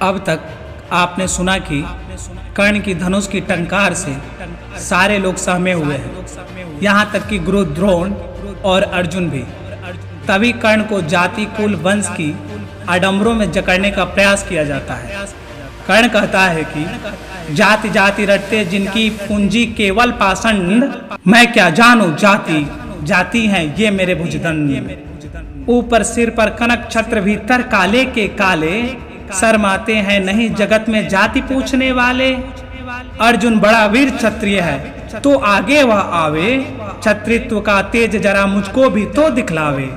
अब तक आपने सुना कि कर्ण की धनुष की टंकार से सारे लोग सहमे हुए हैं, यहाँ तक कि गुरु द्रोण और अर्जुन भी। तभी कर्ण को जाति कुल वंश की आडंबरों में जकड़ने का प्रयास किया जाता है। कर्ण कहता है कि जाति जाति रटते जिनकी पूंजी केवल पाषंड, मैं क्या जानू जाति जाति है ये मेरे भुजदंड। ऊपर सिर पर कनक छत्र भीतर काले के काले, शर्माते हैं नहीं जगत में जाति पूछने वाले। अर्जुन बड़ा वीर क्षत्रिय है तो आगे वह आवे, क्षत्रित्व का तेज जरा मुझको भी तो दिखलावे।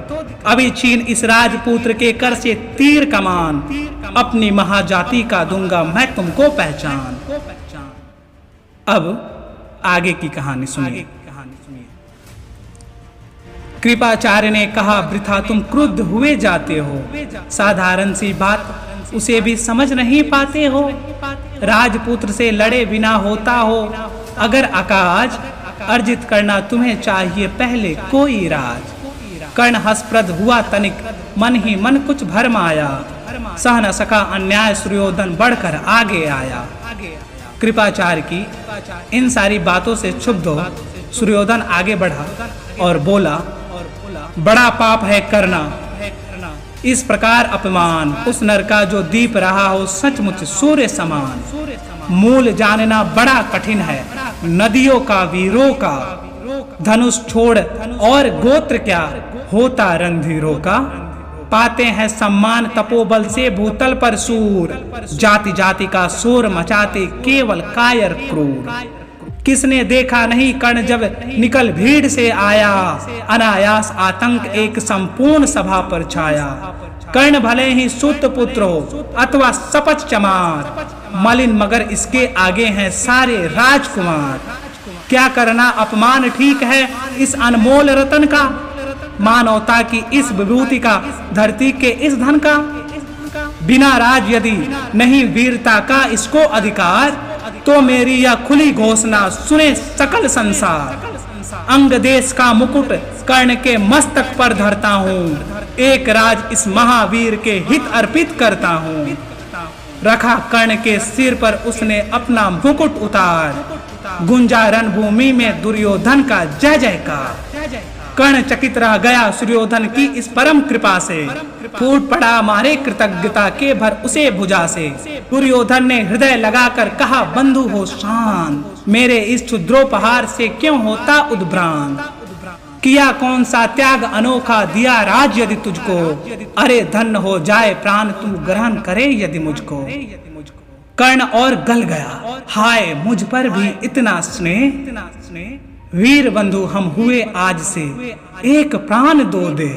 अभी छीन इस राजपुत्र के कर से तीर कमान, अपनी महाजाति का दूंगा मैं तुमको पहचान। अब आगे की कहानी सुनिए। कृपाचार्य ने कहा, वृथा तुम क्रुद्ध हुए जाते हो, साधारण सी बात उसे भी समझ नहीं पाते हो। राजपुत्र से लड़े बिना होता हो अगर आकाज, अर्जित करना तुम्हें चाहिए पहले कोई राज। कर्ण हसप्रद हुआ तनिक, मन ही मन कुछ भरम आया, सह न सका अन्याय सुर्योधन बढ़कर आगे आया। कृपाचार्य की इन सारी बातों से क्षुब्ध हो सुर्योधन आगे बढ़ा और बोला, बड़ा पाप है करना इस प्रकार अपमान, उस नर का जो दीप रहा हो सचमुच सूर्य समान। मूल जानना बड़ा कठिन है नदियों का वीरों का, धनुष छोड़ और गोत्र क्या होता रणधीरों का। पाते हैं सम्मान तपोबल से भूतल पर सूर, जाति जाति का शोर मचाते केवल कायर क्रूर। किसने देखा नहीं कर्ण जब निकल भीड़ से आया, अनायास आतंक एक संपूर्ण सभा पर छाया। कर्ण भले ही सूत पुत्र हो अथवा शपथ चमार, मलिन मगर इसके आगे हैं सारे राजकुमार। क्या करना अपमान ठीक है इस अनमोल रतन का, मानवता की इस विभूति का, धरती के इस धन का। बिना राज यदि नहीं वीरता का इसको अधिकार, तो मेरी यह खुली घोषणा सुने सकल संसार। अंग देश का मुकुट कर्ण के मस्तक पर धरता हूँ, एक राज इस महावीर के हित अर्पित करता हूँ। रखा कर्ण के सिर पर उसने अपना मुकुट उतार, गुंजा रणभूमि में दुर्योधन का जय जयकार। कर्ण चकित रह गया सुर्योधन की इस परम कृपा से, फूट पड़ा मारे कृतज्ञता के भर उसे भुजा से। दुर्योधन ने हृदय लगाकर कहा, बंधु हो शांत, मेरे इस क्षुद्रोपहार से क्यों होता उद्भ्रांत। किया कौन सा त्याग अनोखा दिया राज यदि तुझको, अरे धन्य हो जाए प्राण तू ग्रहण करे यदि मुझको। कर्ण और गल गया, हाय मुझ पर भी इतना स्नेह, वीर बंधु हम हुए आज से एक प्राण दो दे।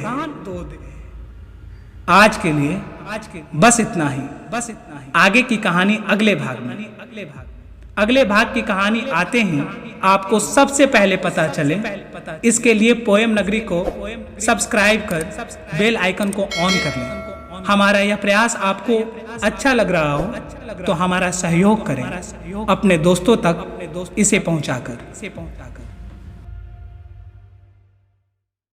आज के लिए बस इतना ही। आगे की कहानी अगले भाग में। अगले भाग की कहानी आते हैं आपको सबसे पहले पता चले, इसके लिए पोएम नगरी को सब्सक्राइब कर बेल आइकन को ऑन कर लें। हमारा यह प्रयास आपको अच्छा लग रहा हो तो हमारा सहयोग करें, अपने दोस्तों तक इसे पहुंचाकर।